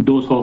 200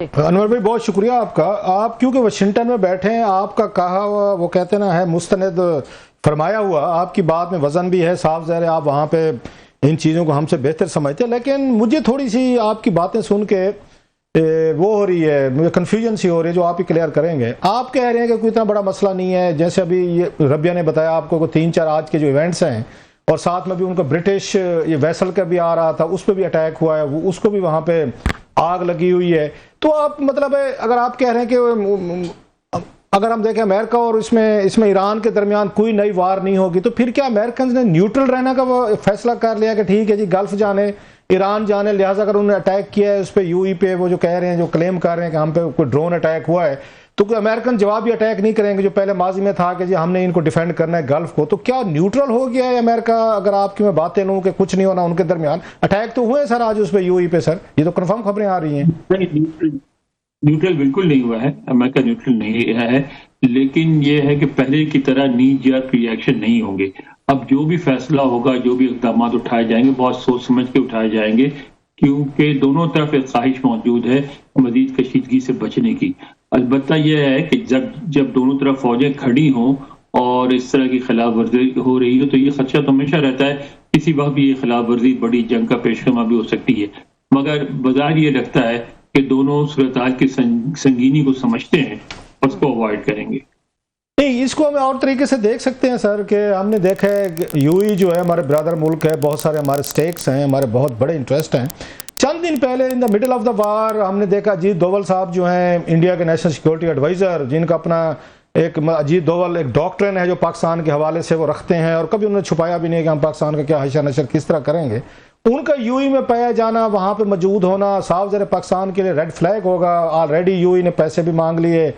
انور بھائی بہت شکریہ آپ کا. آپ کیونکہ واشنگٹن میں بیٹھے ہیں, آپ کا کہا ہوا وہ کہتے نا ہے مستند فرمایا ہوا, آپ کی بات میں وزن بھی ہے, صاف ظاہر ہے آپ وہاں پہ ان چیزوں کو ہم سے بہتر سمجھتے ہیں. لیکن مجھے تھوڑی سی آپ کی باتیں سن کے وہ ہو رہی ہے, مجھے کنفیوژن سی ہو رہی ہے جو آپ ہی کلیئر کریں گے. آپ کہہ رہے ہیں کہ کوئی اتنا بڑا مسئلہ نہیں ہے, جیسے ابھی یہ ربیہ نے بتایا آپ کو 3-4 آج کے جو ایونٹس ہیں, اور ساتھ میں بھی ان کا برٹش یہ ویسل کا بھی آ رہا تھا, اس پہ بھی اٹیک ہوا ہے, اس کو بھی وہاں پہ آگ لگی ہوئی ہے. تو آپ مطلب ہے اگر آپ کہہ رہے ہیں کہ اگر ہم دیکھیں امریکہ اور اس میں ایران کے درمیان کوئی نئی وار نہیں ہوگی, تو پھر کیا امریکنز نے نیوٹرل رہنا کا وہ فیصلہ کر لیا کہ ٹھیک ہے جی گلف جانے, ایران جانے, لہٰذا اگر انہوں نے اٹیک کیا ہے اس پہ یو ای پہ, وہ جو کہہ رہے ہیں, جو کلیم کر رہے ہیں کہ ہم پہ کوئی ڈرون اٹیک ہوا ہے, تو کوئی امریکن جوابی اٹیک نہیں کریں گے جو پہلے ماضی میں تھا کہ جی ہم نے ان کو ڈیفینڈ کرنا ہے گلف کو. تو کیا نیوٹرل ہو گیا ہے امریکہ؟ اگر آپ کی میں باتیں لوں کہ کچھ نہیں ہونا ان کے درمیان, اٹیک تو ہوئے سر آج اس پہ یو ای پہ, سر یہ تو کنفرم خبریں آ رہی ہیں. نیوٹرل بالکل نہیں ہوا ہے, امریکہ نیوٹرل نہیں ہے, لیکن یہ ہے کہ پہلے کی طرح نی جرک ریئیکشن نہیں ہوں گے. اب جو بھی فیصلہ ہوگا, جو بھی اقدامات اٹھائے جائیں گے, بہت سوچ سمجھ کے اٹھائے جائیں گے, کیونکہ دونوں طرف ایک خواہش موجود ہے مزید کشیدگی سے بچنے کی. البتہ یہ ہے کہ جب دونوں طرف فوجیں کھڑی ہوں اور اس طرح کی خلاف ورزی ہو رہی ہے, تو یہ خدشہ تو ہمیشہ رہتا ہے کسی وقت بھی یہ خلاف ورزی بڑی جنگ کا پیش خیمہ بھی ہو سکتی ہے. مگر بظاہر یہ لگتا ہے کہ دونوں صورتحال کی سنگینی کو سمجھتے ہیں اور اس کو اوائڈ کریں گے. نہیں, اس کو ہم اور طریقے سے دیکھ سکتے ہیں سر, کہ ہم نے دیکھا ہے یو ای جو ہے ہمارے برادر ملک ہے, بہت سارے ہمارے سٹیکس ہیں, ہمارے بہت بڑے انٹرسٹ ہیں. چند دن پہلے ان دا مڈل آف دا وار ہم نے دیکھا اجیت دوول صاحب جو ہیں انڈیا کے نیشنل سیکورٹی ایڈوائزر, جن کا اپنا ایک اجیت دوول ایک ڈاکٹرن ہے جو پاکستان کے حوالے سے وہ رکھتے ہیں, اور کبھی انہوں نے چھپایا بھی نہیں کہ ہم پاکستان کا کیا حشر نشر کس طرح کریں گے. ان کا یو ای میں پایا جانا, وہاں پہ موجود ہونا, صاف ذرا پاکستان کے لیے ریڈ فلیگ ہوگا. آلریڈی یو ای نے پیسے بھی مانگ لیے,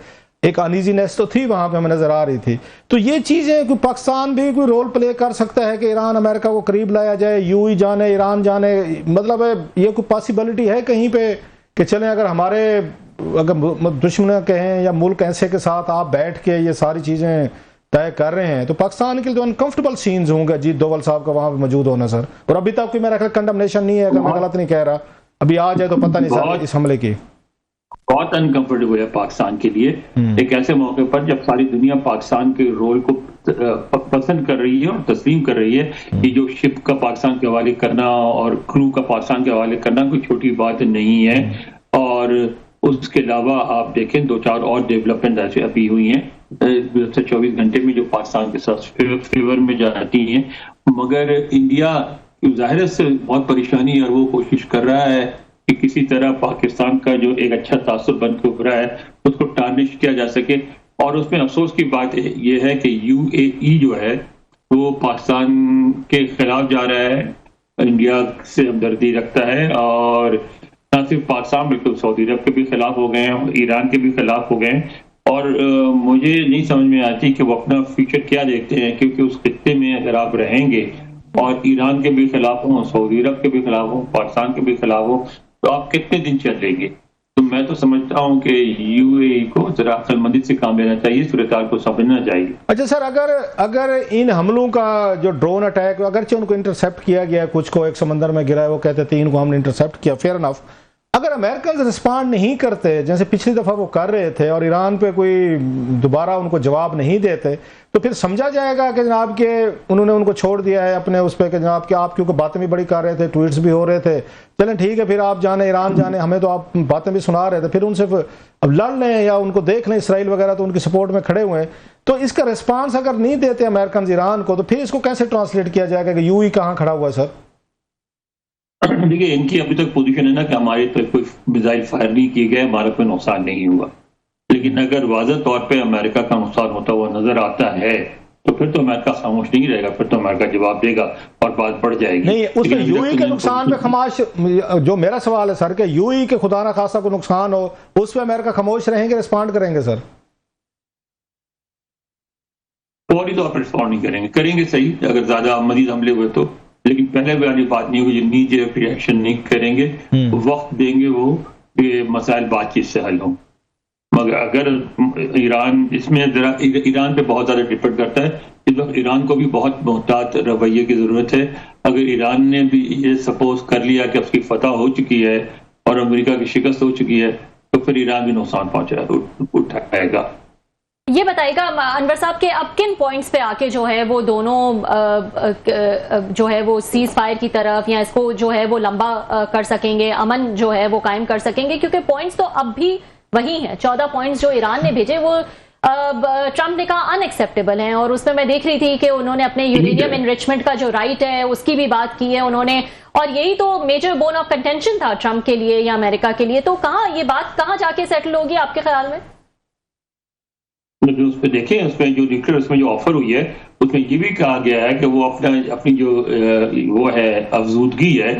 ایک انیزینس تو تھی وہاں پہ ہمیں نظر آ رہی تھی. تو یہ چیزیں کوئی پاکستان بھی کوئی رول پلے کر سکتا ہے کہ ایران امریکہ کو قریب لایا جائے, یو ای جانے ایران جانے, مطلب یہ کوئی پاسبلٹی ہے کہیں پہ کہ چلیں اگر ہمارے اگر دشمن کہیں یا ملک ایسے کے ساتھ آپ بیٹھ کے یہ ساری چیزیں طے کر رہے ہیں, تو پاکستان کے لیے تو انکمفرٹیبل سینز ہوں گے اجیت دوول صاحب کا وہاں پہ موجود ہونا سر. اور ابھی تک کوئی میرا خیال کنڈمنیشن نہیں ہے, اگر میں غلط نہیں کہہ رہا, ابھی آ جائے تو پتہ نہیں سر اس حملے کی. بہت انکمفرٹیبل ہے پاکستان کے لیے ایک ایسے موقع پر جب ساری دنیا پاکستان کے رول کو پسند کر رہی ہے اور تسلیم کر رہی ہے. یہ جو شپ کا پاکستان کے حوالے کرنا اور کرو کا پاکستان کے حوالے کرنا کوئی چھوٹی بات نہیں ہے. اور اس کے علاوہ آپ دیکھیں 2-4 اور ڈیولپمنٹ ایسے ابھی ہوئی ہیں 24 گھنٹے میں جو پاکستان کے ساتھ فیور میں جاتی ہیں. مگر انڈیا ظاہر سے بہت پریشانی ہے اور وہ کوشش کر رہا ہے کہ کسی طرح پاکستان کا جو ایک اچھا تاثر بن کے ابھرا ہے اس کو ٹارنش کیا جا سکے. اور اس میں افسوس کی بات یہ ہے کہ یو اے ای جو ہے وہ پاکستان کے خلاف جا رہا ہے, انڈیا سے ہمدردی رکھتا ہے, اور نہ صرف پاکستان بلکہ سعودی عرب کے بھی خلاف ہو گئے ہیں, ایران کے بھی خلاف ہو گئے ہیں. اور مجھے نہیں سمجھ میں آتی کہ وہ اپنا فیوچر کیا دیکھتے ہیں, کیونکہ اس خطے میں اگر آپ رہیں گے اور ایران کے بھی خلاف ہوں, سعودی عرب کے بھی خلاف ہوں, پاکستان کے بھی خلاف ہوں, تو آپ کتنے دن چل لیں گے؟ تو میں تو سمجھتا ہوں کہ یو اے ای کو ذرا عقل مندی سے کام لینا چاہیے, صورتحال کو سمجھنا چاہیے. اچھا سر, اگر ان حملوں کا جو ڈرون اٹیک, اگرچہ ان کو انٹرسیپٹ کیا گیا, کچھ کو ایک سمندر میں گرا ہے, وہ کہتے 3 کو ہم نے انٹرسیپٹ کیا, فیئر انف, اگر امریکنز رسپانڈ نہیں کرتے جیسے پچھلی دفعہ وہ کر رہے تھے اور ایران پہ کوئی دوبارہ ان کو جواب نہیں دیتے, تو پھر سمجھا جائے گا کہ جناب کہ انہوں نے ان کو چھوڑ دیا ہے اپنے اس پہ, کہ جناب کہ آپ کیونکہ باتیں بھی بڑی کر رہے تھے, ٹویٹس بھی ہو رہے تھے, چلیں ٹھیک ہے پھر آپ جانے ایران جانے, ہمیں تو آپ باتیں بھی سنا رہے تھے, پھر ان سے اب لڑ لیں یا ان کو دیکھ لیں, اسرائیل وغیرہ تو ان کی سپورٹ میں کھڑے ہوئے ہیں. تو اس کا ریسپانس اگر نہیں دیتے امریکنز ایران کو, تو پھر اس کو کیسے ٹرانسلیٹ کیا جائے گا کہ یو ای کہاں کھڑا ہوا ہے سر؟ دیکھیے ان کی ابھی تک پوزیشن ہے نا کہ ہماری تو کوئی میزائل فائر نہیں کیے گئے, ہمارا کوئی نقصان نہیں ہوا. لیکن اگر واضح طور پہ امریکہ کا نقصان ہوتا ہوا نظر آتا ہے تو پھر تو امریکہ خاموش نہیں رہے گا, پھر تو امریکہ جواب دے گا اور بات بڑھ جائے گی. نہیں, اس میں یو ای کے نقصان پہ خاموش, جو میرا سوال ہے سر کہ یو ای کے خدا نہ خاصہ کوئی نقصان ہو, اس پہ امریکہ خاموش رہیں گے, رسپانڈ کریں گے سر؟ فوری طور پر رسپانڈ نہیں کریں گے, کریں گے صحیح اگر زیادہ مزید حملے ہوئے تو, لیکن پہلے بھی والی بات نہیں ہوگی, جتنی جو ریئیکشن نہیں کریں گے, وقت دیں گے وہ کہ مسائل بات چیت سے حل ہوں. مگر اگر ایران اس میں ذرا ایران پہ بہت زیادہ ڈپینڈ کرتا ہے, اس وقت ایران کو بھی بہت محتاط رویے کی ضرورت ہے. اگر ایران نے بھی یہ سپوز کر لیا کہ اس کی فتح ہو چکی ہے اور امریکہ کی شکست ہو چکی ہے, تو پھر ایران بھی نقصان اٹھائے گا. یہ بتائے گا انور صاحب کہ اب کن پوائنٹس پہ آ کے جو ہے وہ دونوں جو ہے وہ سیز فائر کی طرف یا اس کو جو ہے وہ لمبا کر سکیں گے, امن جو ہے وہ قائم کر سکیں گے, کیونکہ پوائنٹس تو اب بھی وہی ہیں. 14 پوائنٹس جو ایران نے بھیجے وہ ٹرمپ نے کہا ان ایکسیپٹیبل ہیں, اور اس میں دیکھ رہی تھی کہ انہوں نے اپنے یورینیم انریچمنٹ کا جو رائٹ ہے اس کی بھی بات کی ہے انہوں نے, اور یہی تو میجر بون آف کنٹینشن تھا ٹرمپ کے لیے یا امریکہ کے لیے. تو کہاں یہ بات کہاں جا کے سیٹل ہوگی آپ کے خیال میں؟ لیکن اس پہ دیکھیں, اس میں جو نیوکلیر اس میں جو آفر ہوئی ہے اس میں یہ بھی کہا گیا ہے کہ وہ اپنی جو وہ ہے افزودگی ہے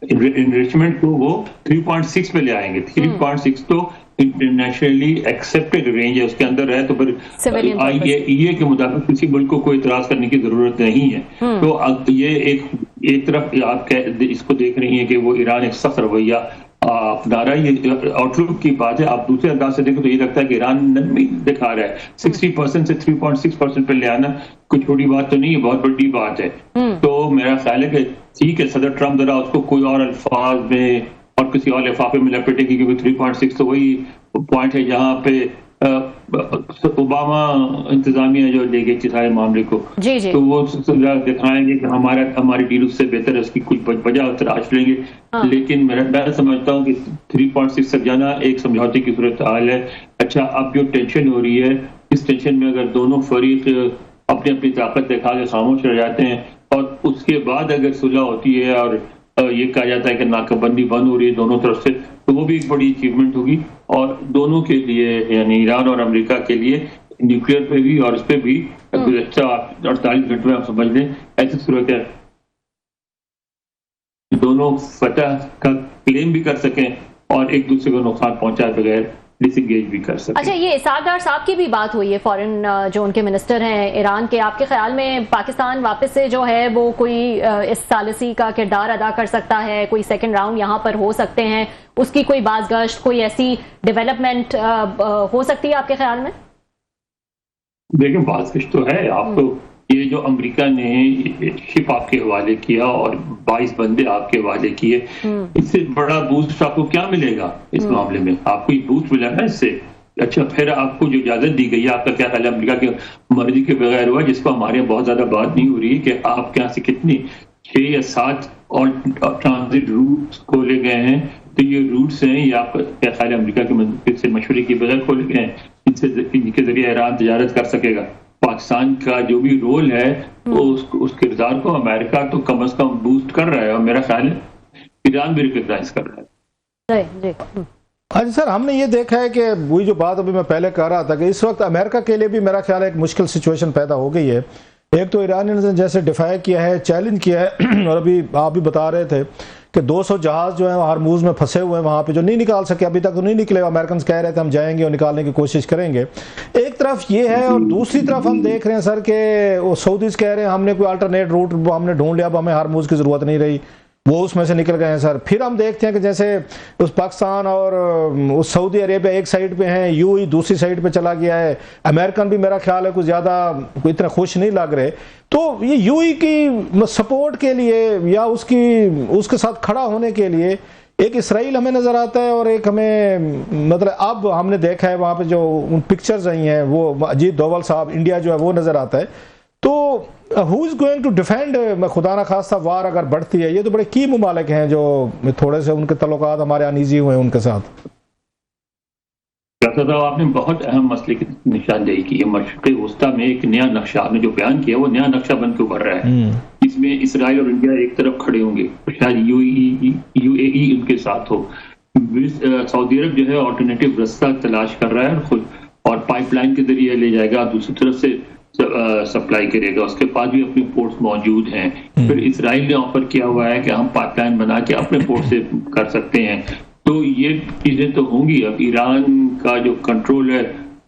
انریچمنٹ کو وہ 3.6 پہ لے آئیں گے. 3.6 تو انٹرنیشنلی ایکسیپٹڈ رینج ہے, اس کے اندر ہے, تو پھر IAEA کے مطابق کسی ملک کو کوئی اعتراض کرنے کی ضرورت نہیں ہے. تو یہ ایک طرف آپ اس کو دیکھ رہی ہیں کہ وہ ایران ایک سخت رویہ اپنا رہا ہے, یہ آؤٹ لک کی بات ہے. آپ دوسرے انداز سے دیکھیں تو یہ لگتا ہے کہ ایران نرمی دکھا رہا ہے. 60% سے 3.6% پہ لے آنا کوئی چھوٹی بات تو نہیں ہے, بہت بڑی بات ہے. تو میرا خیال ہے کہ ٹھیک ہے, صدر ٹرمپ ذرا اس کو کوئی اور الفاظ میں اور کسی اور لفافے میں لپیٹے گی, کیونکہ 3.6 تو وہی پوائنٹ ہے جہاں پہ اوباما انتظامیہ جو لے گئی تھی سارے معاملے کو. تو وہ دکھائیں گے کہ ہماری ڈیل اس سے بہتر ہے, اس کی کچھ وجہ تلاش لیں گے. لیکن میں سمجھتا ہوں کہ 3.6 تک جانا ایک سمجھوتے کی صورتحال ہے. اچھا, اب جو ٹینشن ہو رہی ہے, اس ٹینشن میں اگر دونوں فریق اپنی اپنی طاقت دکھا کے خاموش رہ جاتے ہیں اور اس کے بعد اگر صلح ہوتی ہے اور یہ کہا جاتا ہے کہ ناکہ بندی بند ہو رہی ہے دونوں طرف سے, تو وہ بھی ایک بڑی اچیومنٹ ہوگی. اور دونوں کے لیے یعنی ایران اور امریکہ کے لیے نیوکلیئر پہ بھی اور اس پہ بھی گزشتہ 48 گھنٹے میں آپ سمجھ لیں ایسی صورت ہے دونوں فتح کا کلیم بھی کر سکیں اور ایک دوسرے کو نقصان پہنچائے بغیر ڈس انگیج بھی کر سکیں. اچھا, یہ اسحاق ڈار صاحب کی بھی بات ہوئی ہے, فورن جو ان کے منسٹر ہیں ایران کے. آپ کے خیال میں پاکستان واپس سے جو ہے وہ کوئی اس ثالثی کا کردار ادا کر سکتا ہے, کوئی سیکنڈ راؤنڈ یہاں پر ہو سکتے ہیں, اس کی کوئی باز گشت, کوئی ایسی ڈیولپمنٹ ہو سکتی ہے آپ کے خیال میں؟ دیکھیں, باز گشت تو ہے. آپ کو یہ جو امریکہ نے شپ آپ کے حوالے کیا اور 22 بندے آپ کے حوالے کیے, اس سے بڑا بوسٹ آپ کو کیا ملے گا اس معاملے میں؟ آپ کو یہ بوسٹ ملا نا اس سے. اچھا, پھر آپ کو جو اجازت دی گئی ہے, آپ کا کیا خیال ہے امریکہ کی مرضی کے بغیر ہوا, جس کو ہمارے بہت زیادہ بات نہیں ہو رہی کہ آپ کے یہاں سے کتنی 6 یا 7 اور ٹرانزٹ روٹس کھولے گئے ہیں. تو یہ روٹس ہیں, یہ آپ کا کیا خیال ہے امریکہ کے سے مشورے کے بغیر کھولے گئے ہیں, ان کے ذریعے ایران تجارت کر سکے گا. پاکستان کا جو بھی رول ہے اس کردار کو امریکہ تو کم از کم بوسٹ کر رہا ہے, اور میرا خیال ہے ایران بھی ریکگنائز کر رہا ہے. ہاں جی سر, ہم نے یہ دیکھا ہے کہ وہی جو بات ابھی میں پہلے کہہ رہا تھا کہ اس وقت امریکہ کے لیے بھی میرا خیال ہے ایک مشکل سچویشن پیدا ہو گئی ہے. ایک تو ایران نے جیسے ڈیفائی کیا ہے, چیلنج کیا ہے, اور ابھی آپ بھی بتا رہے تھے کہ 200 جہاز جو ہیں ہارموز میں پھنسے ہوئے ہیں وہاں پہ, جو نہیں نکال سکے ابھی تک, تو نہیں نکلے. امریکنز کہہ رہے تھے ہم جائیں گے اور نکالنے کی کوشش کریں گے. ایک طرف یہ ہے, اور دوسری طرف ہم دیکھ رہے ہیں سر کہ وہ سعودیز کہہ رہے ہیں ہم نے کوئی الٹرنیٹ روٹ ہم نے ڈھونڈ لیا, اب ہمیں ہارموز کی ضرورت نہیں رہی, وہ اس میں سے نکل گئے ہیں سر. پھر ہم دیکھتے ہیں کہ جیسے اس پاکستان اور اس سعودی عربیہ ایک سائڈ پہ ہیں, UAE دوسری سائڈ پہ چلا گیا ہے. امریکن بھی میرا خیال ہے کچھ زیادہ اتنے خوش نہیں لگ رہے. تو یہ UAE کی سپورٹ کے لیے یا اس کے ساتھ کھڑا ہونے کے لیے ایک اسرائیل ہمیں نظر آتا ہے, اور ایک ہمیں مطلب اب ہم نے دیکھا ہے وہاں پہ جو پکچرز آئی ہیں وہ اجیت دوول صاحب انڈیا جو ہے وہ نظر آتا ہے. تو ہو از گوئنگ ٹو ڈیفینڈ, خدا نہ خواستہ وار اگر بڑھتی ہے, یہ تو بڑے کی ممالک ہیں جو تھوڑے سے ان کے تعلقات ہمارے انیزی ہوئے ہیں ان کے ساتھ. ڈاکٹر صاحب, آپ نے بہت اہم مسئلے کی نشاندہی کی ہے. مشرق وسطیٰ میں ایک نیا نقشہ آپ نے جو بیان کیا وہ نیا نقشہ بن کے ابھر رہا ہے. اس میں اسرائیل اور انڈیا ایک طرف کھڑے ہوں گے, شاید UAE ان کے ساتھ ہو. سعودی عرب جو ہے آلٹرنیٹو رستہ تلاش کر رہا ہے خود, اور پائپ لائن کے ذریعے لے جائے گا, دوسری طرف سے سپلائی کرے گا. اس کے پاس بھی اپنے پورٹس موجود ہیں. پھر اسرائیل نے آفر کیا ہوا ہے کہ ہم پائپ لائن بنا کے اپنے پورٹ سے کر سکتے ہیں. تو یہ چیزیں تو ہوں گی. اب ایران کا جو کنٹرول ہے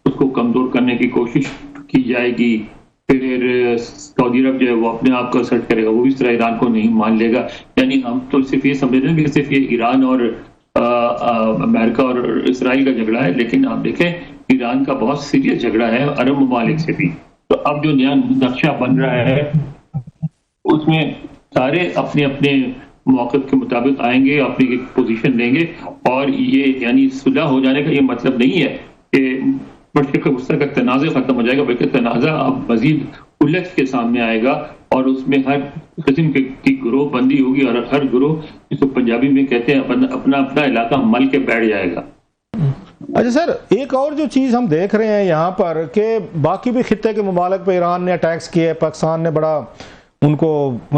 اس کو کمزور کرنے کی کوشش کی جائے گی. پھر سعودی عرب جو ہے وہ اپنے آپ کو اسرٹ کرے گا, وہ بھی اس طرح ایران کو نہیں مان لے گا. یعنی ہم تو صرف یہ سمجھ رہے ہیں کہ صرف یہ ایران اور امریکہ اور اسرائیل کا جھگڑا ہے, لیکن آپ دیکھیں ایران کا بہت سیریس جھگڑا ہے عرب ممالک سے بھی. تو اب جو نیا نقشہ بن رہا ہے اس میں سارے اپنے اپنے موقف کے مطابق آئیں گے، اپنی ایک پوزیشن لیں گے، اور یہ یعنی صلح ہو جانے کا یہ مطلب نہیں ہے کہ مشرق وسطیٰ کا تنازع ختم ہو جائے گا، بلکہ تنازع اب مزید الجھ کے سامنے آئے گا، اور اس میں ہر قسم کی گروہ بندی ہوگی، اور ہر گروہ جس کو پنجابی میں کہتے ہیں اپنا اپنا علاقہ مل کے بیٹھ جائے گا۔ اچھا سر، ایک اور جو چیز ہم دیکھ رہے ہیں یہاں پر کہ باقی بھی خطے کے ممالک پہ ایران نے اٹیکس کیے، پاکستان نے بڑا ان کو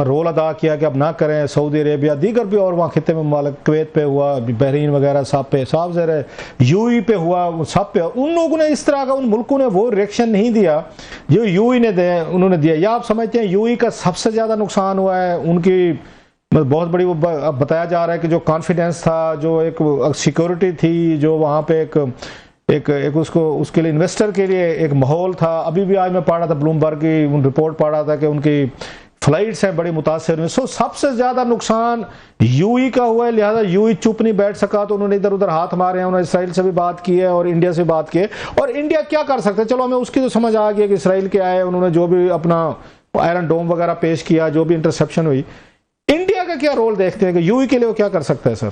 رول ادا کیا کہ اب نہ کریں، سعودی عربیہ دیگر بھی اور وہاں خطے میں ممالک، کویت پہ ہوا، بحرین وغیرہ سب پہ، صاف ظاہر ہے یو ای پہ ہوا، سب پہ ان لوگوں نے اس طرح کا، ان ملکوں نے وہ ریئیکشن نہیں دیا جو یو ای نے انہوں نے دیا۔ یا آپ سمجھتے ہیں یو ای کا سب سے زیادہ نقصان ہوا ہے؟ ان کی بہت بڑی بتایا جا رہا ہے کہ جو کانفیڈنس تھا، جو ایک سیکورٹی تھی، جو وہاں پہ ایک اس کے لیے انویسٹر کے لیے ایک ماحول تھا۔ ابھی بھی آج میں پڑھ رہا تھا بلومبرگ کی رپورٹ پڑھ رہا تھا کہ ان کی فلائٹس ہیں بڑی متاثر ہوئی۔ سب سے زیادہ نقصان یو ای کا ہوا ہے، لہذا یو ای چپ نہیں بیٹھ سکا، تو انہوں نے ادھر ادھر ہاتھ مارے ہیں، انہوں نے اسرائیل سے بھی بات کی ہے اور انڈیا سے بات کی ہے۔ اور انڈیا کیا کر سکتا ہے؟ چلو ہمیں اس کی تو سمجھ آ گیا کہ اسرائیل کے آئے، انہوں نے جو بھی اپنا آئرن ڈوم وغیرہ پیش کیا، جو بھی انٹرسیپشن ہوئی، انڈیا کا کیا رول دیکھتے ہیں کہ یو ای کے لیے وہ کیا کر سکتا ہے سر؟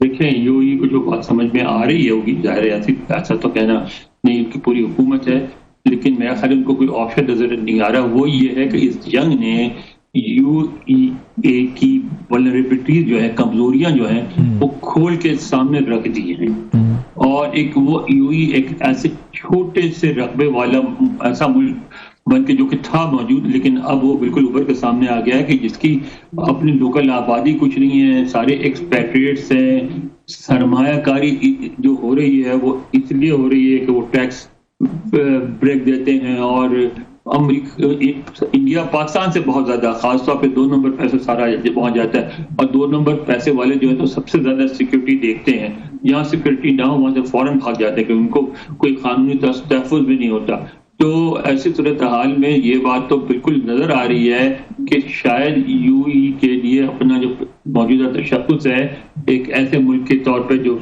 دیکھیں، یو ای کو جو بات سمجھ میں آ رہی ہوگی، ظاہر ہے ایسا تو کہنا نہیں، ان کی پوری حکومت ہے، لیکن میرا خیال ان کو کوئی آپشن نظر نہیں آ رہا۔ وہ یہ ہے کہ اس جنگ نے یو ای کی ولنریبلٹی جو ہے، کمزوریاں جو ہیں، وہ کھول کے سامنے رکھ دی ہیں، اور ایک وہ یو ای ایک ایسے چھوٹے سے رقبے والا ایسا ملک بن کے جو کہ تھا موجود، لیکن اب وہ بالکل ابھر کے سامنے آ گیا ہے کہ جس کی اپنی لوکل آبادی کچھ نہیں ہے، سارے ایکسپیٹریٹس ہیں، سرمایہ کاری جو ہو رہی ہے وہ اس لیے ہو رہی ہے کہ وہ ٹیکس بریک دیتے ہیں، اور انڈیا پاکستان سے بہت زیادہ، خاص طور پہ 2 نمبر پیسے سارا پہنچ جاتا ہے، اور 2 نمبر پیسے والے جو ہے تو سب سے زیادہ سیکورٹی دیکھتے ہیں، جہاں سیکورٹی نہ ہو وہاں سے فوراً بھاگ جاتے ہیں کہ ان کو کوئی قانونی تحفظ بھی نہیں ہوتا۔ تو ایسی صورتحال میں یہ بات تو بالکل نظر آ رہی ہے کہ شاید یو ای کے لیے اپنا جو موجودہ تشخص ہے ایک ایسے ملک کے طور پہ جو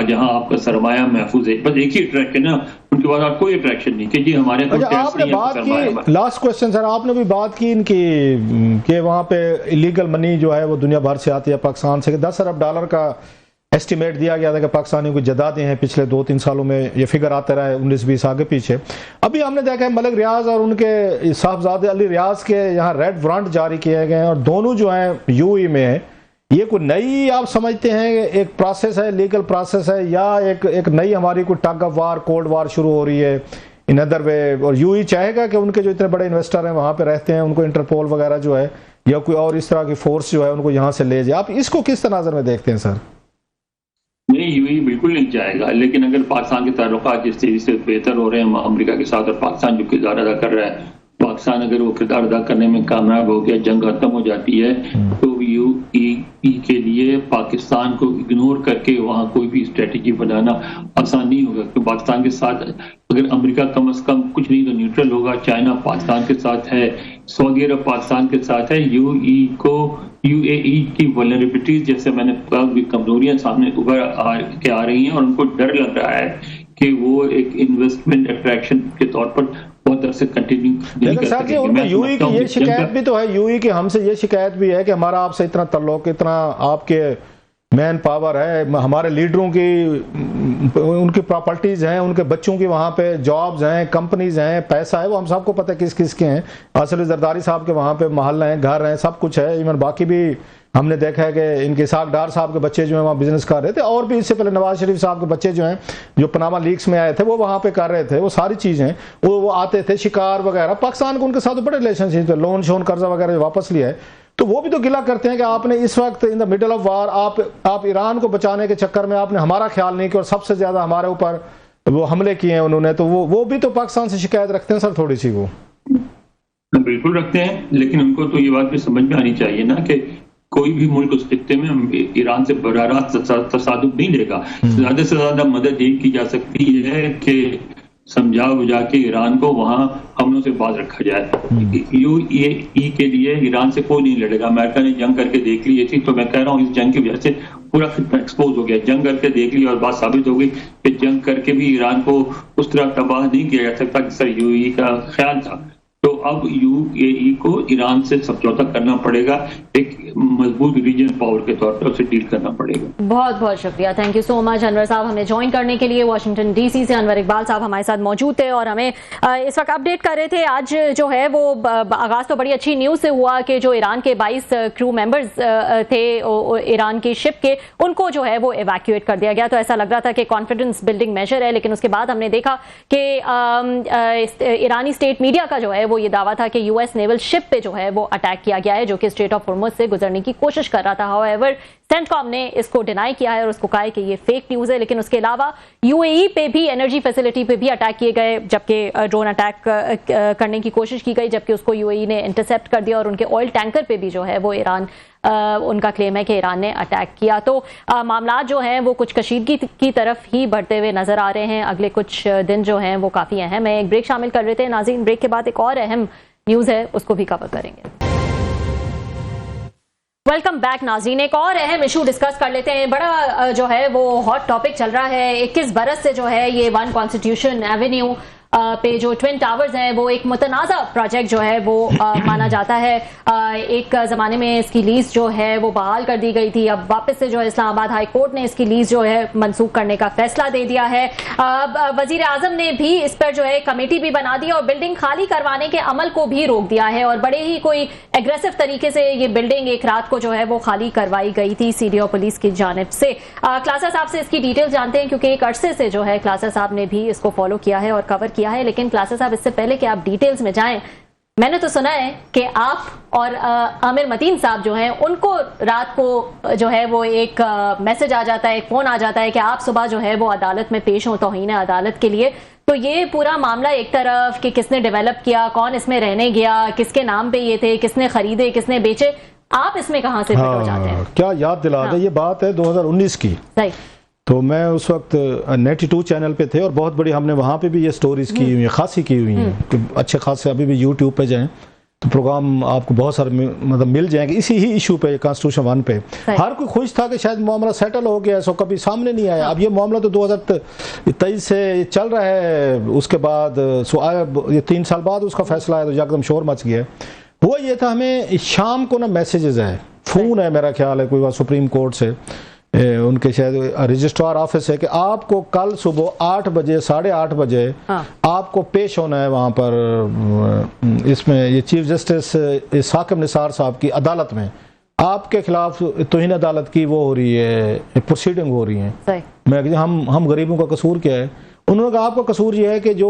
جہاں آپ کا سرمایہ محفوظ ہے، بس ایک ہی اٹریکشن ہے، ان کے بعد کوئی اٹریکشن نہیں کہ جی ہمارے آپ نے بات کی، لاسٹ کوسچن سر، آپ نے بھی بات کی ان کی کہ وہاں پہ الیگل منی جو ہے وہ دنیا بھر سے آتی ہے پاکستان سے، $10 ارب کا ایسٹیمیٹ دیا گیا تھا کہ پاکستانیوں کو جدادیں ہیں پچھلے 2-3 سالوں میں، یہ فگر آتے رہے 19-20 آگے پیچھے۔ ابھی ہم نے دیکھا ہے ملک ریاض اور ان کے صاحبزادے علی ریاض کے یہاں ریڈ وارنٹ جاری کیے گئے ہیں، اور دونوں جو ہیں یو ای میں ہیں۔ یہ کوئی نئی آپ سمجھتے ہیں ایک پروسیس ہے، لیگل پروسیس ہے، یا ایک نئی ہماری کوئی tug of war, cold war شروع ہو رہی ہے ان ادر وے؟ اور یو ای چاہے گا کہ ان کے جو اتنے بڑے انویسٹر ہیں وہاں پہ رہتے ہیں، ان کو انٹرپول وغیرہ جو ہے یا کوئی اور اس طرح کی فورس جو ہے ان کو یہاں سے لے جائے؟ آپ اس کو کس تناظر میں دیکھتے ہیں سر؟ نہیں، یو ای بالکل نہیں جائے گا، لیکن اگر پاکستان کے تعلقات جس تیزی سے بہتر ہو رہے ہیں امریکہ کے ساتھ، اور پاکستان جو کردار ادا کر رہا ہے، پاکستان اگر وہ کردار ادا کرنے میں کامیاب ہو گیا، جنگ ختم ہو جاتی ہے، تو یو ای کے لیے پاکستان کو اگنور کر کے وہاں کوئی بھی اسٹریٹجی بنانا آسان نہیں ہوگا، کیونکہ پاکستان کے ساتھ اگر امریکہ کم از کم کچھ نہیں تو نیوٹرل ہوگا، چائنا پاکستان کے ساتھ ہے، سعودی عرب پاکستان کے ساتھ ہے۔ یو اے ای کی ولنریبلٹیز جیسے میں نے کہا، کمزوریاں سامنے ابھر کے آ رہی ہیں، اور ان کو ڈر لگ رہا ہے کہ وہ ایک انویسٹمنٹ اٹریکشن کے طور پر بہت عرصے کنٹینیو نہیں کر سکیں گے۔ ان کو یو ای کی یہ شکایت بھی تو ہے، یو ای کی ہم سے یہ شکایت بھی ہے کہ ہمارا آپ سے اتنا تعلق، اتنا آپ کے مین پاور ہے، ہمارے لیڈروں کی ان کی پراپرٹیز ہیں، ان کے بچوں کی وہاں پہ جابز ہیں، کمپنیز ہیں، پیسہ ہے، وہ ہم سب کو پتہ ہے کس کس کے ہیں۔ آصف زرداری صاحب کے وہاں پہ محل ہیں، گھر ہیں، سب کچھ ہے، ایون باقی بھی ہم نے دیکھا ہے کہ ان کے اسحاق ڈار صاحب کے بچے جو ہیں وہاں بزنس کر رہے تھے، اور بھی اس سے پہلے نواز شریف صاحب کے بچے جو ہیں جو پناما لیکس میں آئے تھے وہ وہاں پہ کر رہے تھے، وہ ساری چیزیں وہ آتے تھے، شکار وغیرہ۔ پاکستان کو ان کے ساتھ بڑے ریلیشن شپ تھے، لون شون قرضہ وغیرہ واپس لیا ہے، تو وہ بھی تو گلہ کرتے ہیں کہ آپ نے اس وقت ان دا مڈل آف وار آپ ایران کو بچانے کے چکر میں آپ نے ہمارا خیال نہیں کیا، اور سب سے زیادہ ہمارے اوپر وہ حملے کیے ہیں انہوں نے، تو وہ بھی تو پاکستان سے شکایت رکھتے ہیں سر تھوڑی سی؟ وہ بالکل رکھتے ہیں، لیکن ان کو تو یہ بات بھی سمجھ میں آنی چاہیے نا کہ کوئی بھی ملک اس خطے میں ایران سے براہ راست تصادم نہیں لے گا۔ زیادہ سے زیادہ مدد یہ کی جا سکتی ہے کہ سمجھا بجھا کے ایران کو وہاں حملوں سے باز رکھا جائے۔ یو اے ای کے لیے ایران سے کوئی نہیں لڑے گا، امریکہ نے جنگ کر کے دیکھ لی تھی، تو میں کہہ رہا ہوں اس جنگ کی وجہ سے پورا خطہ ایکسپوز ہو گیا، جنگ کر کے دیکھ لی اور بات ثابت ہو گئی کہ جنگ کر کے بھی ایران کو اس طرح تباہ نہیں کیا جا سکتا جس طرح یو اے ای کا خیال تھا۔ تو اب یو اے ای کو ایران سے سمجھوتا کرنا پڑے گا، ایک مضبوط ریجن پاور کے طور پر اسے ڈیل کرنا پڑے گا. بہت بہت شکریہ، تھینک یو سو مچ انور صاحب ہمیں جوائن کرنے کے لیے. واشنگٹن ڈی سی سے انور اقبال صاحب ہمارے ساتھ موجود تھے اور ہمیں اس وقت اپڈیٹ کر رہے تھے. آج جو ہے وہ آغاز تو بڑی اچھی نیوز سے ہوا کہ جو ایران کے 22 کرو ممبرز تھے ایران کی شپ کے، ان کو جو ہے وہ ایویکویٹ کر دیا گیا. تو ایسا لگ رہا تھا کہ کانفیڈنس بلڈنگ میجر ہے، لیکن اس کے بعد ہم نے دیکھا کہ ایرانی اسٹیٹ میڈیا کا جو ہے وہ یہ دعویٰ تھا کہ یو ایس نیول شپ پہ جو ہے وہ اٹیک کیا گیا ہے جو کہ اسٹریٹ آف ہارمز سے گزرنے کی کوشش کر رہا تھا. ہوایور سینٹکام نے اس کو ڈینائی کیا ہے اور اس کو کہا ہے کہ یہ فیک نیوز ہے. لیکن اس کے علاوہ یو اے ای پہ بھی، انرجی فیسلٹی پہ بھی اٹیک کیے گئے، جبکہ ڈرون اٹیک کرنے کی کوشش کی گئی، جبکہ اس کو یو اے ای نے انٹرسیپٹ کر دیا. اور ان کے آئل ٹینکر پہ بھی جو ہے وہ ایران ان کا کلیم ہے کہ ایران نے اٹیک کیا. تو معاملات جو ہیں وہ کچھ کشیدگی کی طرف ہی بڑھتے ہوئے نظر آ رہے ہیں. اگلے کچھ دن جو ہیں وہ کافی اہم ہیں. ایک بریک شامل کر رہے تھے ناظرین، بریک کے بعد ایک اور اہم نیوز ہے، اس کو بھی کور کریں گے. ویلکم بیک ناظرین، ایک اور اہم ایشو ڈسکس کر لیتے ہیں. بڑا جو ہے وہ ہاٹ ٹاپک چل رہا ہے. 21 برس سے جو ہے یہ ون کانسٹیٹیوشن ایونیو پہ جو ٹوین ٹاورز ہیں وہ ایک متنازع پروجیکٹ جو ہے وہ مانا جاتا ہے. ایک زمانے میں اس کی لیز جو ہے وہ بحال کر دی گئی تھی، اب واپس سے جو ہے اسلام آباد ہائی کورٹ نے اس کی لیز جو ہے منسوخ کرنے کا فیصلہ دے دیا ہے. وزیر اعظم نے بھی اس پر جو ہے کمیٹی بھی بنا دی اور بلڈنگ خالی کروانے کے عمل کو بھی روک دیا ہے. اور بڑے ہی کوئی ایگریسو طریقے سے یہ بلڈنگ ایک رات کو جو ہے وہ خالی کروائی گئی تھی سی ڈی او پولیس کی جانب سے. کلاسا صاحب سے اس کی ڈیٹیل جانتے ہیں کیونکہ ایک عرصے سے جو ہے کلاسا صاحب نے بھی اس کو فالو کیا ہے اور کور کیا ہے. لیکن کلاسا صاحب اس سے پہلے کہ آپ ڈیٹیلز میں جائیں، میں نے تو سنا ہے کہ آپ اور عامر متین صاحب جو ہیں ان کو رات کو جو ہے وہ ایک میسج آ جاتا ہے، ایک فون آ جاتا ہے کہ آپ صبح جو ہے وہ عدالت میں پیش ہوں توہین عدالت کے لیے. تو یہ پورا معاملہ ایک طرف کہ کس نے ڈیولپ کیا، کون اس میں رہنے گیا، کس کے نام پہ یہ تھے، کس نے خریدے، کس نے بیچے، آپ اس میں کہاں سے فٹ ہو جاتے ہیں؟ کیا یاد دلا دے، یہ بات ہے 2019 کی. صحیح. تو میں اس وقت 92 چینل پہ تھے اور بہت بڑی ہم نے وہاں پہ بھی یہ سٹوریز کی ہوئی ہیں، خاصی کی ہوئی ہیں، اچھے خاصے. ابھی بھی یوٹیوب پہ جائیں تو پروگرام آپ کو بہت سارے مطلب مل جائیں گے اسی ہی ایشو پہ، کانسٹیٹیوشن 1 پہ. ہر کوئی خوش تھا کہ شاید معاملہ سیٹل ہو گیا، سو کبھی سامنے نہیں آیا. اب یہ معاملہ تو 2023 سے چل رہا ہے. اس کے بعد یہ 3 سال بعد اس کا فیصلہ آیا تو یکدم شور مچ گیا. ہوا یہ تھا ہمیں شام کو نا میسیجز ہے، فون ہے میرا خیال ہے کوئی سپریم کورٹ سے، ان کے شاید رجسٹرار آفس ہے کہ آپ کو کل صبح 8 بجے 8:30 بجے آپ کو پیش ہونا ہے وہاں پر اس میں یہ چیف جسٹس ثاقب نثار صاحب کی عدالت میں. آپ کے خلاف توہین عدالت کی وہ ہو رہی ہے، پروسیڈنگ ہو رہی ہیں. میں کہ ہم غریبوں کا قصور کیا ہے؟ انہوں نے کہا آپ کا قصور یہ ہے کہ جو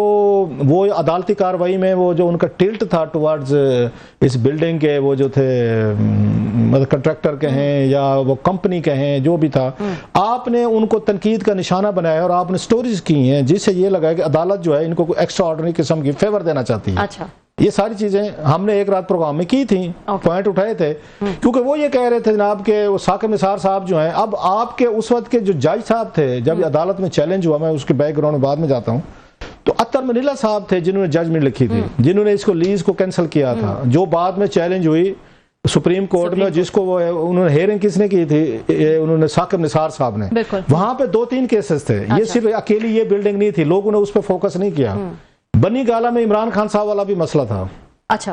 وہ عدالتی کارروائی میں وہ جو ان کا ٹلٹ تھا ٹوارڈز اس بلڈنگ کے، وہ جو تھے مطلب کنٹریکٹر کہیں یا وہ کمپنی کہیں جو بھی تھا، آپ نے ان کو تنقید کا نشانہ بنایا اور آپ نے سٹوریز کی ہیں جس سے یہ لگا کہ عدالت جو ہے ان کو کوئی ایکسٹرا آرڈنری قسم کی فیور دینا چاہتی ہے. اچھا. یہ ساری چیزیں ہم نے ایک رات پروگرام میں کی تھیں، پوائنٹ اٹھائے تھے، کیونکہ وہ یہ کہہ رہے تھے جناب کہ وہ ثاقب نثار صاحب جو ہیں، اب آپ کے اس وقت کے جو جج صاحب تھے جب یہ عدالت میں چیلنج ہوا، میں اس کے بیک گراؤنڈ میں بعد میں جاتا ہوں، تو عطر منیلا صاحب تھے جنہوں نے ججمنٹ لکھی تھی، جنہوں نے اس کو لیز کو کینسل کیا تھا، جو بعد میں چیلنج ہوئی سپریم کورٹ میں، جس کو وہ انہوں نے ہیئرنگ کس نے کی تھی؟ انہوں نے ثاقب نثار صاحب نے. وہاں پہ 2-3 کیسز تھے. یہ صرف اکیلی یہ بلڈنگ نہیں تھی، لوگوں نے اس پہ فوکس نہیں کیا. بنی گالا میں عمران خان صاحب والا بھی مسئلہ تھا.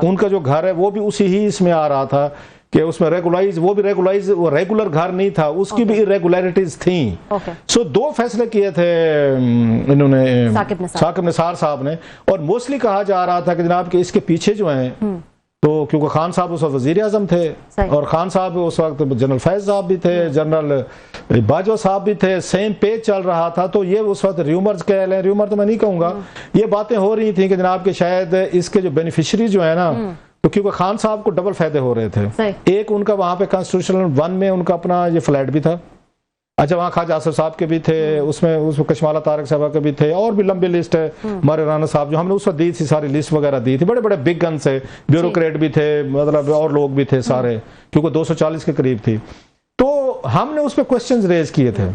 ان کا جو گھر ہے وہ بھی اسی ہی اس میں آ رہا تھا کہ اس میں وہ ریگولر گھر نہیں تھا، اس کی بھی irregularities تھیں. سو 2 فیصلے کیے تھے انہوں نے ثاقب نثار صاحب نے، اور موسٹلی کہا جا رہا تھا کہ جناب کہ اس کے پیچھے جو ہیں، تو کیونکہ خان صاحب اس وقت وزیر اعظم تھے اور خان صاحب اس وقت جنرل فیض صاحب بھی تھے، جنرل باجوہ صاحب بھی تھے، سیم پیج چل رہا تھا. تو یہ اس وقت ریومرز کہہ لیں، ریومر تو میں نہیں کہوں گا، یہ باتیں ہو رہی تھیں کہ جناب کہ شاید اس کے جو بینیفیشری جو ہے نا، تو کیونکہ خان صاحب کو ڈبل فائدے ہو رہے تھے. ایک ان کا وہاں پہ کانسٹیٹیوشن 1 میں ان کا اپنا یہ فلیٹ بھی تھا. اچھا، وہاں خواجہ آصف صاحب کے بھی تھے، اس میں کشمالہ طارق صاحب کے بھی تھے، اور بھی لمبی لسٹ ہے. ہمارے رانا صاحب جو ہم نے اس وقت دی تھی، ساری لسٹ وغیرہ دی تھی، بڑے بڑے بگ گنس ہے، بیوروکریٹ بھی تھے، مطلب اور لوگ بھی تھے سارے، کیونکہ 240 کے قریب تھی. تو ہم نے اس پہ کوسچنز ریز کیے تھے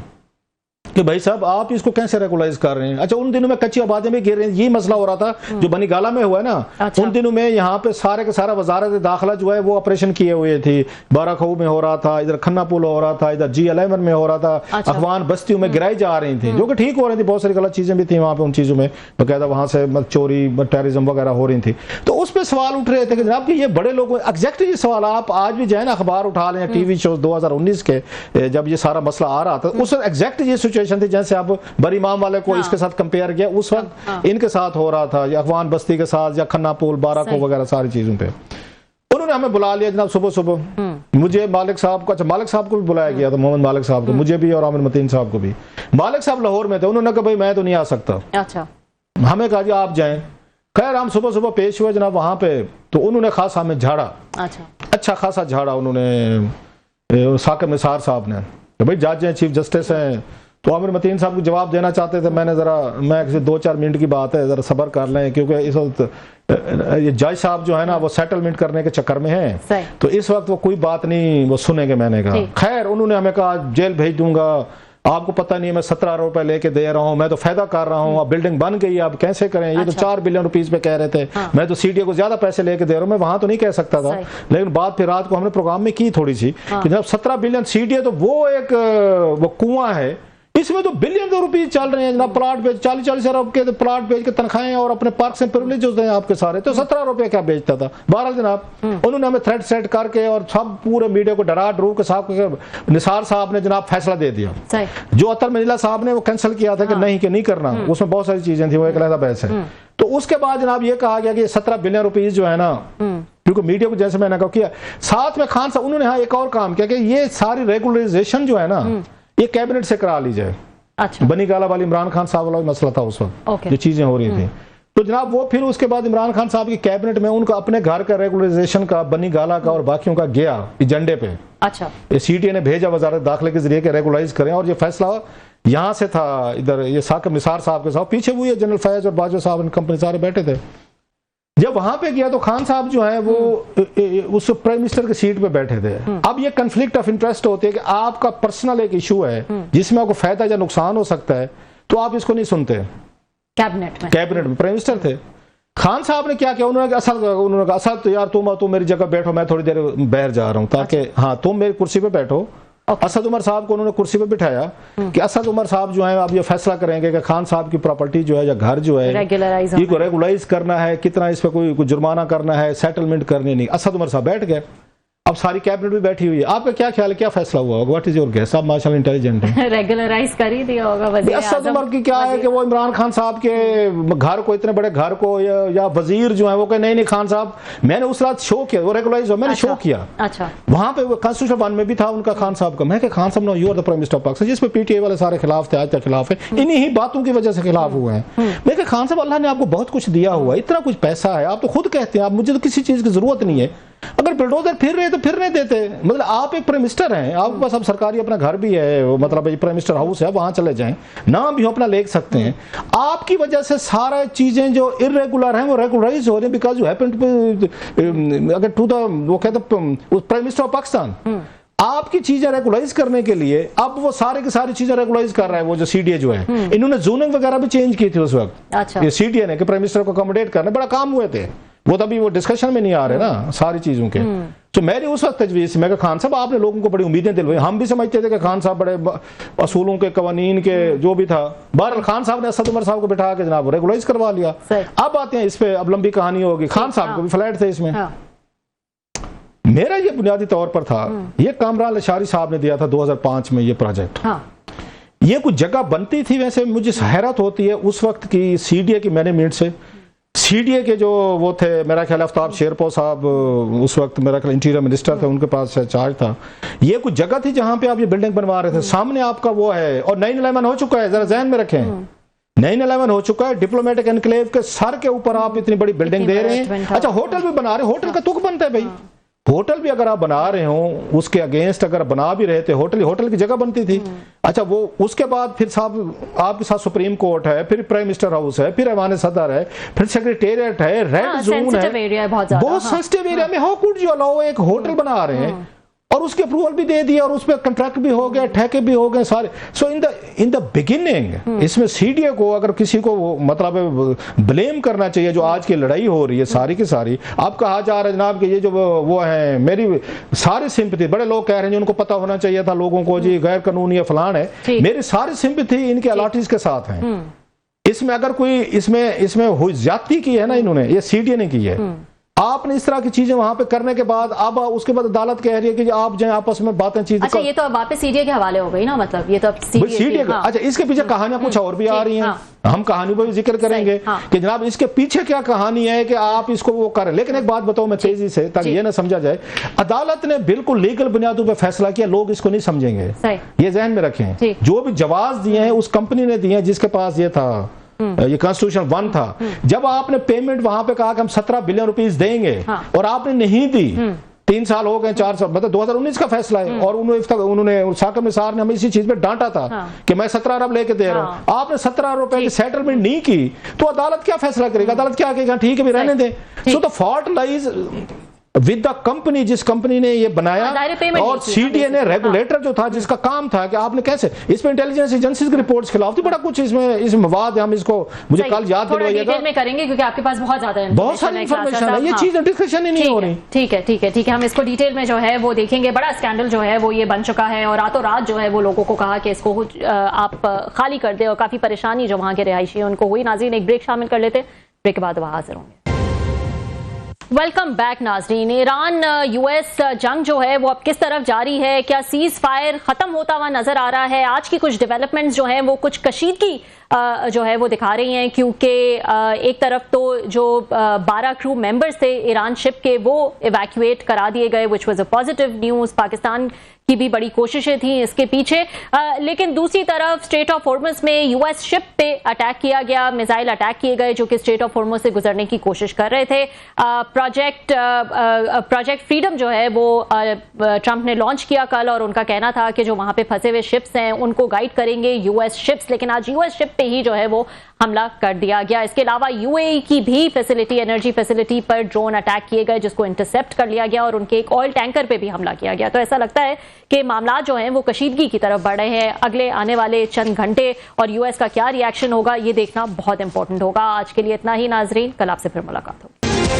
کہ بھائی صاحب آپ اس کو کیسے ریگولائز کر رہے ہیں. اچھا ان دنوں میں کچی آبادیاں بھی گر رہی ہیں, یہ مسئلہ ہو رہا تھا جو بنی گالا میں ہوا ہے نا. ان دنوں میں یہاں پہ سارے کے سارا وزارت داخلہ جو ہے وہ آپریشن کیے ہوئے تھی. بارہ کھو میں ہو رہا تھا, ادھر کھنا پول ہو رہا تھا, ادھر G11 میں ہو رہا تھا, اخوان بستیوں میں گرائی جا رہی تھی جو کہ ٹھیک ہو رہی تھی. بہت ساری غلط چیزیں بھی تھیں وہاں پہ, ان چیزوں میں باقاعدہ وہاں سے چوری ٹیررزم وغیرہ ہو رہی تھی. تو اس پہ سوال اٹھ رہے تھے کہ جناب کہ یہ بڑے لوگوں ایگزیکٹلی یہ سوال آپ آج بھی جائیں نا اخبار اٹھا لیں, ٹی وی شوز 2019 کے جب یہ سارا مسئلہ آ رہا تھا اس وقت ایگزیکٹ یہ سچویشن تھی جیسے اب بری امام والے کو اس کے ساتھ کمپیئر کیا, اس وقت ان کے ساتھ ہو رہا تھا, یا اخوان بستی کے ساتھ, یا کھنا پول, بارہ کو وغیرہ ساری چیزوں پہ. انہوں نے ہمیں بلا لیا جناب صبح مجھے مالک صاحب کو, اچھا مالک صاحب کو بھی بلایا گیا تھا, محمد مالک صاحب کو, مجھے بھی اور عامر متین صاحب کو بھی. مالک صاحب لاہور میں تھے, انہوں نے کہا بھائی میں تو نہیں آ سکتا. اچھا ہمیں کہا جی آپ جائیں. خیر ہم صبح پیش ہوئے جناب وہاں پہ, تو انہوں نے خاصا ہمیں جھاڑا, اچھا خاصا جھاڑا انہوں نے ثاقب نثار صاحب نے کہ بھائی جج ہیں, چیف جسٹس ہیں. تو عامر متین صاحب کو جواب دینا چاہتے تھے, میں نے میں 2-4 منٹ کی بات ہے ذرا صبر کر لیں, کیونکہ اس وقت یہ جج صاحب جو ہے نا وہ سیٹلمنٹ کرنے کے چکر میں ہیں, تو اس وقت وہ کوئی بات نہیں وہ سنیں گے. میں نے کہا خیر انہوں نے ہمیں کہا جیل بھیج دوں گا, آپ کو پتہ نہیں ہے میں 17 روپے لے کے دے رہا ہوں, میں تو فائدہ کر رہا ہوں, اب بلڈنگ بن گئی ہے اب کیسے کریں, یہ تو 4 بلین روپیز پہ کہہ رہے تھے, میں تو CDA کو زیادہ پیسے لے کے دے رہا ہوں. میں وہاں تو نہیں کہہ سکتا تھا, لیکن بات پھر رات کو ہم نے پروگرام میں کی تھوڑی سی کہ جب 17 بلین CDA تو وہ ایک وہ کنواں ہے, اس میں تو بلین روپیز چل رہے ہیں جناب. پلاٹ بیچ 40 ارب کے پلاٹ بیچ کے تنخواہیں اور اپنے پارک سے پرولیجز ہیں آپ کے سارے, تو 17 روپے کیا بیچتا تھا. بہرحال جناب انہوں نے ہمیں تھریٹ سیٹ کر کے اور سب پورے میڈیا کو ڈرا ڈرو کے صاحب نثار صاحب نے جناب فیصلہ دے دیا. جو عطر منیلا صاحب نے وہ کینسل کیا تھا کہ نہیں کرنا, اس میں بہت ساری چیزیں تھیں, وہ ایک علیحدہ بحث ہے. تو اس کے بعد جناب یہ کہا گیا کہ 17 بلین روپیز جو ہے نا, کیونکہ میڈیا کو جیسے میں نے کہا ساتھ میں خان صاحب انہوں نے ایک اور کام کیا کہ یہ ساری ریگولرائزیشن جو ہے نا یہ کیبنٹ سے کرا لی جائے. بنی گالا والی عمران خان صاحب والا مسئلہ تھا اس وقت جو چیزیں ہو رہی تھیں. تو جناب وہ پھر اس کے بعد عمران خان صاحب کی کیبنٹ میں ان کا اپنے گھر کا ریگولرائزیشن کا, بنی گالا کا اور باقیوں کا گیا ایجنڈے پہ. CDA نے بھیجا وزارت داخلے کے ذریعے کہ ریگولرائز کریں, اور یہ فیصلہ یہاں سے تھا ادھر یہ ثاقب نثار صاحب کے ساتھ, پیچھے ہوئی جنرل فیض اور باجوہ صاحب ان کمپنی سارے بیٹھے تھے. جب وہاں پہ گیا تو خان صاحب جو ہے وہ اس پرائم منسٹر کی سیٹ پہ بیٹھے تھے. اب یہ کنفلکٹ آف انٹرسٹ ہوتی ہے کہ آپ کا پرسنل ایک ایشو ہے جس میں آپ کو فائدہ یا نقصان ہو سکتا ہے, تو آپ اس کو نہیں سنتے. کیبنٹ میں پرائم منسٹر تھے. خان صاحب نے کیا کیا, انہوں نے کہا اصل تو یار تم میری جگہ بیٹھو, میں تھوڑی دیر باہر جا رہا ہوں, تاکہ ہاں تم میری کرسی پہ بیٹھو. اسد عمر صاحب کو انہوں نے کرسی پہ بٹھایا کہ اسد عمر صاحب جو ہیں اب یہ فیصلہ کریں گے کہ خان صاحب کی پراپرٹی جو ہے یا گھر جو ہے یہ کو ریگولائز کرنا ہے, کتنا اس پہ کوئی جرمانہ کرنا ہے, سیٹلمنٹ کرنی نہیں. اسد عمر صاحب بیٹھ گئے, اب ساری کیبنٹ بھی بیٹھی ہوئی ہے. آپ کا کیا خیال ہے, کیا فیصلہ ہوا ہوگا؟ What is your guess? آپ ماشاءاللہ انٹیلیجنٹ ہیں. ریگولرائز کر ہی دیا ہوگا وزیر اعظم. اسد عمر کی کیا ہے کہ وہ عمران خان صاحب کے گھر کو, اتنے بڑے گھر کو, یا وزیر جو ہیں وہ کہ نہیں خان صاحب, میں نے اس رات شو کیا, وہ ریگولرائز ہوا, میں نے شو کیا. وہاں پہ کانسٹیٹیوشن بن میں بھی تھا ان کا خان صاحب کا. میں کہ خان صاحب no you are the prime minister of Pakistan, جس پہ PTI والے سارے خلاف تھے, آج تک خلاف ہے, انہی باتوں کی وجہ سے خلاف ہوئے ہیں. میں کہ خان صاحب اللہ نے آپ کو بہت کچھ دیا ہوا ہے, اتنا کچھ پیسہ ہے, آپ تو خود کہتے ہیں آپ مجھے تو کسی چیز کی ضرورت نہیں ہے. اگر بلڈوزر پھر رہے تو پھرنے دیتے. مطلب آپ ایک پرائم منسٹر ہیں, آپ کے پاس اب سرکاری اپنا گھر بھی ہے, مطلب پرائم منسٹر ہاؤس ہے, وہاں چلے جائیں, نام بھی اپنا لے سکتے ہیں. آپ کی وجہ سے سارا چیزیں جو ارریگولر ہیں وہ ریگولرائز ہو رہی ہیں, بیکاز یو ہیپن اگر ٹو دا وہ کہتے ہیں پرائم منسٹر آف پاکستان. آپ کی چیزیں ریگولائز کرنے کے لیے اب وہ سارے کی ساری چیزیں ریگولائز کر رہا ہے. وہ جو CDA جو ہے, انہوں نے زوننگ وغیرہ بھی چینج کی تھی اس وقت, CDA نے, کہ پرائم منسٹر کو اکوموڈیٹ کرنے بڑا کام ہوئے تھے. وہ تبھی وہ ڈسکشن میں نہیں آ رہے نا ساری چیزوں کے. تو میری اس وقت تجویز میں کہ خان صاحب آپ نے لوگوں کو بڑی امیدیں دلوائی. ہم بھی سمجھتے تھے کہ خان صاحب بڑے اصولوں کے, قوانین کے جو بھی تھا. بہرحال خان صاحب نے اسد عمر صاحب کو بٹھا کے جناب ریگولائز کروا لیا. اب آتے ہیں اس پہ, اب لمبی کہانی ہوگی. خان صاحب کو بھی فلیٹ تھے اس میں. میرا یہ بنیادی طور پر تھا, یہ کامران لشاری صاحب نے دیا تھا 2005 میں یہ پروجیکٹ. یہ کچھ جگہ بنتی تھی. ویسے مجھے حیرت ہوتی ہے اس وقت کی CDA کی مینجمنٹ سے. CDA کے جو وہ تھے, میرا خیال آفتاب شیرپور صاحب اس وقت میرا خیال انٹیریئر منسٹر تھے, ان کے پاس چارج تھا. یہ کچھ جگہ تھی جہاں پہ آپ یہ بلڈنگ بنوا رہے تھے. سامنے آپ کا وہ ہے, اور 9/11 ہو چکا ہے, ذرا ذہن میں رکھیں, 9/11 ہو چکا ہے. ڈپلومیٹک انکلیو کے سر کے اوپر آپ اتنی بڑی بلڈنگ دے رہے ہیں. اچھا ہوٹل بھی بنا رہے ہیں, ہوٹل کا تک بنتا ہے بھائی. ہوٹل بھی اگر آپ بنا رہے ہوں, اس کے اگینسٹ اگر بنا بھی رہے تھے, ہوٹل کی جگہ بنتی تھی. اچھا وہ اس کے بعد پھر صاحب آپ کے ساتھ سپریم کورٹ ہے, پھر پرائم منسٹر ہاؤس ہے, پھر ایوان صدر ہے, پھر سیکریٹریٹ ہے, ریڈ زون ہے, بہت سینسٹیو ایریا میں. ہاؤ کوڈ یو الاؤ, ایک ہوٹل بنا رہے ہیں, اور اس کے اپروول بھی دے دیا اور اس پہ کنٹریکٹ بھی ہو گیا, ٹھیکے بھی ہو گئے سارے. سو ان دا بگننگ اس میں سی ڈی اے کو اگر کسی کو مطلب بلیم کرنا چاہیے, جو آج کی لڑائی ہو رہی ہے ساری کی ساری, اب کہا جا رہا ہے جناب کہ یہ جو وہ ہیں, میری ساری سمپتھی, بڑے لوگ کہہ رہے ہیں ان کو پتا ہونا چاہیے تھا لوگوں کو جی غیر قانونی فلان ہے, میری ساری سمپتھی ان کے الاٹیز کے ساتھ ہیں. اس میں اگر کوئی اس میں ہوئی زیادتی کی ہے نا انہوں نے, یہ سی ڈی اے نے کی ہے. آپ نے اس طرح کی چیزیں وہاں پہ کرنے کے بعد اب اس کے بعد عدالت کہہ رہی ہے کہ آپ جائیں آپس میں باتیں چیزیں. اچھا یہ تو اب واپس سی ڈی اے کے حوالے ہو گئی نا, مطلب یہ تو اب سی ڈی اے. اچھا اس کے پیچھے کہانیاں کچھ اور بھی آ رہی ہیں, ہم کہانی پہ بھی ذکر کریں گے کہ جناب اس کے پیچھے کیا کہانی ہے کہ آپ اس کو وہ کریں. لیکن ایک بات بتاؤں میں تیزی سے تاکہ یہ نہ سمجھا جائے, عدالت نے بالکل لیگل بنیادوں پہ فیصلہ کیا, لوگ اس کو نہیں سمجھیں گے, یہ ذہن میں رکھیں. جو بھی جواز دیے ہیں اس کمپنی نے دیے ہیں جس کے پاس یہ تھا, یہ کانسٹیٹیوشن 1 تھا. جب آپ نے پیمنٹ وہاں پہ کہا کہ ہم 17 بلین روپیز دیں گے اور آپ نے نہیں دی, 3 سال ہو گئے, 4 سال, مطلب 2019 کا فیصلہ ہے, اور انہوں نے ثاقب نثار نے ہمیں اسی چیز پہ ڈانٹا تھا کہ میں 17 ارب لے کے دے رہا ہوں. آپ نے 17 ارب روپے کی سیٹلمنٹ نہیں کی تو عدالت کیا فیصلہ کرے گا؟ عدالت کیا کہے گا ٹھیک ہے بھی رہنے دیں. So the fault lies with the company, جس کمپنی نے یہ بنایا, اور سی ڈی اے نے ریگولیٹر جو تھا جس کا کام تھا کہ آپ نے کیسے, اس میں انٹیلیجنس ایجنسیز کی رپورٹس خلاف تھی, بڑا کچھ اس میں مواد ہے, ہم اس کو مجھے کل یاد دلوائیے گا, میں کریں گے کیونکہ آپ کے پاس بہت زیادہ بہت ساری انفارمیشن ہے, یہ چیزیں ڈسکشن ہی نہیں ہو رہی. ٹھیک ہے, ہم اس کو ڈیٹیل میں جو ہے وہ دیکھیں گے. بڑا اسکینڈل جو ہے وہ یہ بن چکا ہے, اور راتوں رات جو ہے وہ لوگوں کو کہا کہ اس کو آپ خالی کر دیں, اور کافی پریشانی جو وہاں کے رہائشی ہیں ان کو ہوئی. ناظرین ایک بریک شامل کر لیتے, بریک کے بعد وہاں حاضر ہوں گے. ویلکم بیک ناظرین. ایران یو ایس جنگ جو ہے وہ اب کس طرف جاری ہے؟ کیا سیز فائر ختم ہوتا ہوا نظر آ رہا ہے؟ آج کی کچھ ڈیولپمنٹس جو ہیں وہ کچھ کشیدگی جو ہے وہ دکھا رہی ہیں, کیونکہ ایک طرف تو جو 12 کرو ممبرز تھے ایران شپ کے وہ ایویکویٹ کرا دیے گئے, which was a positive news. Pakistan کی بھی بڑی کوششیں تھیں اس کے پیچھے, لیکن دوسری طرف اسٹریٹ آف ہارمز میں یو ایس شپ پہ اٹیک کیا گیا, میزائل اٹیک کیے گئے جو کہ اسٹریٹ آف ہارمز سے گزرنے کی کوشش کر رہے تھے. پروجیکٹ فریڈم جو ہے وہ ٹرمپ نے لانچ کیا کل, اور ان کا کہنا تھا کہ جو وہاں پہ پھنسے ہوئے شپس ہیں ان کو گائیڈ کریں گے یو ایس شپس, لیکن آج یو ایس شپ پہ ہی جو ہے وہ حملہ کر دیا گیا. اس کے علاوہ یو اے ای کی بھی فیسلٹی, انرجی فیسلٹی پر ڈرون اٹیک کیے گئے جس کو انٹرسپٹ کر لیا گیا, اور ان کے ایک آئل ٹینکر پہ بھی حملہ کیا گیا. تو ایسا لگتا ہے کہ معاملات جو ہیں وہ کشیدگی کی طرف بڑھ رہے ہیں. اگلے آنے والے چند گھنٹے اور یو ایس کا کیا ری ایکشن ہوگا یہ دیکھنا بہت امپورٹنٹ ہوگا. آج کے لیے اتنا ہی ناظرین, کل آپ سے پھر ملاقات ہوگی.